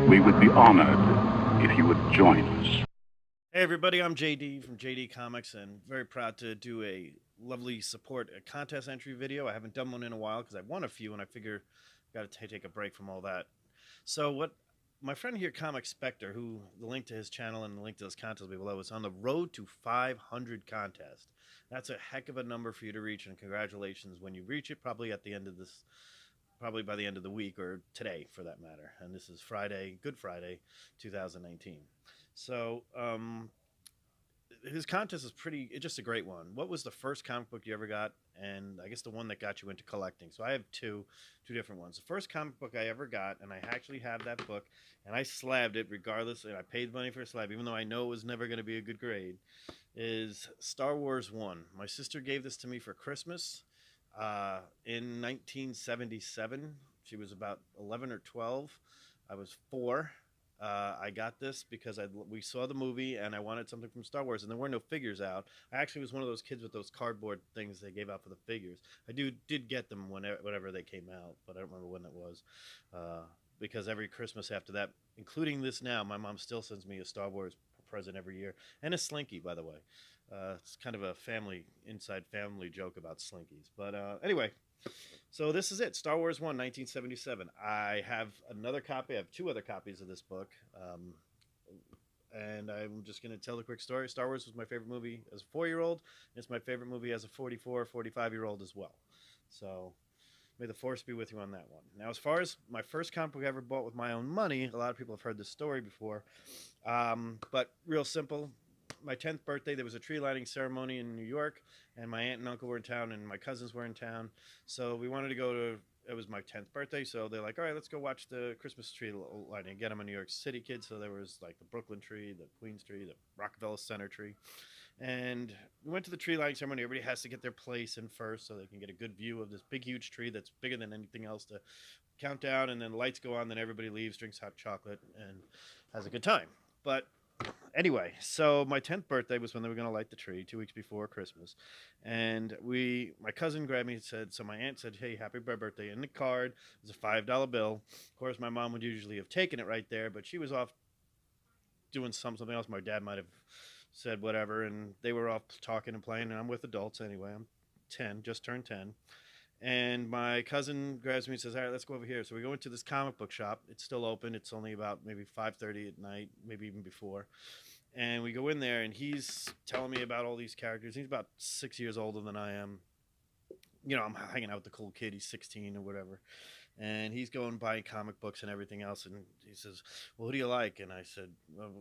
We would be honored if you would join us. Hey everybody, I'm JD from JD Comics, and very proud to do a lovely support a contest entry video. I haven't done one in a while because I won a few, and I figure I got to take a break from all that. So what my friend here, Comic Spectre, who the link to his channel and the link to his contest will be below, is on the road to 500 contest. That's a heck of a number for you to reach, and congratulations when you reach it. Probably at the end of this, probably by the end of the week or today, for that matter. And this is Friday, Good Friday, 2019. So his contest is it's just a great one. What was the first comic book you ever got? And I guess the one that got you into collecting. So I have two different ones. The first comic book I ever got, and I actually have that book, and I slabbed it regardless, and I paid money for a slab, even though I know it was never going to be a good grade, is Star Wars 1. My sister gave this to me for Christmas in 1977. She was about 11 or 12. I was 4. I got this because we saw the movie and I wanted something from Star Wars, and there were no figures out. I actually was one of those kids with those cardboard things they gave out for the figures. I did get them whenever they came out, but I don't remember when that was. Because every Christmas after that, including this now, my mom still sends me a Star Wars present every year, and a Slinky, by the way. It's kind of a inside family joke about Slinkies. But anyway, so this is it, Star Wars 1, 1977. I have another copy. I have 2 other copies of this book. And I'm just going to tell a quick story. Star Wars was my favorite movie as a 4-year-old. It's my favorite movie as a 45-year-old as well. So may the force be with you on that one. Now, as far as my first comic book I ever bought with my own money, a lot of people have heard this story before. But real simple. My 10th birthday, there was a tree lighting ceremony in New York, and my aunt and uncle were in town, and my cousins were in town. So we wanted to go to, it was my 10th birthday, so they're like, all right, let's go watch the Christmas tree lighting. Again, I'm a New York City kid, so there was like the Brooklyn tree, the Queens tree, the Rockefeller Center tree. And we went to the tree lighting ceremony. Everybody has to get their place in first so they can get a good view of this big, huge tree that's bigger than anything else to count down, and then lights go on, then everybody leaves, drinks hot chocolate, and has a good time. But anyway, so my 10th birthday was when they were going to light the tree 2 weeks before Christmas. And my cousin grabbed me and said, so my aunt said, hey, happy birthday. In the card was a $5 bill. Of course, my mom would usually have taken it right there, but she was off doing something else. My dad might have said whatever, and they were off talking and playing, and I'm with adults anyway. I'm 10, just turned 10. And my cousin grabs me and says, all right, let's go over here. So we go into this comic book shop. It's still open. It's only about maybe 5:30 at night, maybe even before. And we go in there, and he's telling me about all these characters. He's about 6 years older than I am. You know, I'm hanging out with the cool kid. He's 16 or whatever. And he's going buying comic books and everything else. And he says, well, who do you like? And I said, well,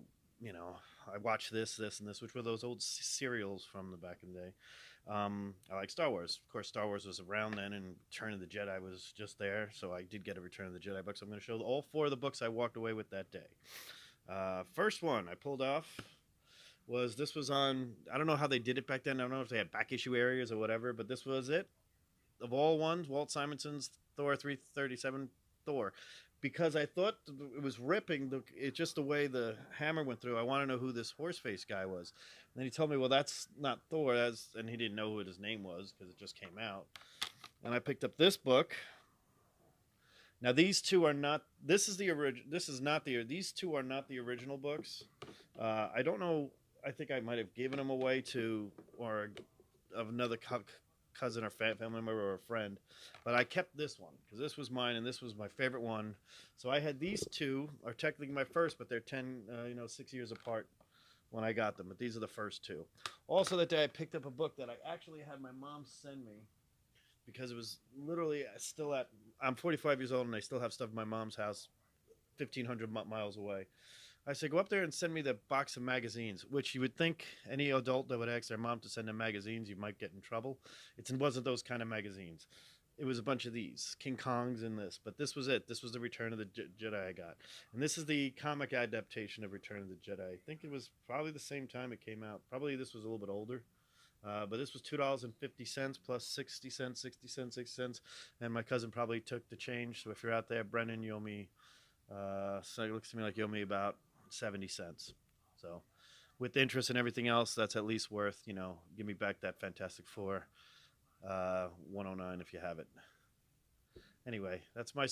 you know, I watch this, and this, which were those old serials from the back in the day. I like Star Wars. Of course, Star Wars was around then, and Return of the Jedi was just there, so I did get a Return of the Jedi book. So I'm going to show all 4 of the books I walked away with that day. First one I pulled off this was on, I don't know how they did it back then. I don't know if they had back issue areas or whatever, but this was it. Of all ones, Walt Simonson's Thor 337 Thor. Because I thought it was ripping, it's just the way the hammer went through. I want to know who this horseface guy was. And then he told me, well, that's not Thor. And he didn't know who his name was because it just came out. And I picked up this book. Now, these two are not, this is the original, these two are not the original books. I don't know, I think I might have given them away to, or of another cousin or family member or a friend, but I kept this one because this was mine and this was my favorite one. So I had these 2, are technically my first, but they're 6 years apart when I got them. But these are the first 2. Also, that day I picked up a book that I actually had my mom send me because it was literally I'm 45 years old and I still have stuff in my mom's house 1,500 miles away. I said, go up there and send me the box of magazines, which you would think any adult that would ask their mom to send them magazines, you might get in trouble. It wasn't those kind of magazines. It was a bunch of these, King Kongs and this. But this was it. This was the Return of the Jedi I got. And this is the comic adaptation of Return of the Jedi. I think it was probably the same time it came out. Probably this was a little bit older. But this was $2.50 plus 60 cents, 60 cents, 60 cents. And my cousin probably took the change. So if you're out there, Brennan, you owe me, so it looks to me like you owe me about 70 cents. So with interest and everything else, that's at least worth, give me back that Fantastic Four 109 if you have it. Anyway, that's my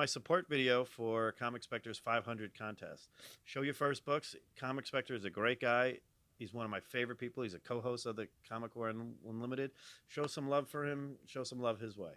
support video for Comic Spectres 500 contest. Show your first books. Comic Spectre is a great guy. He's one of my favorite people. He's a co-host of the Comic War Unlimited. Show some love for him. Show some love his way.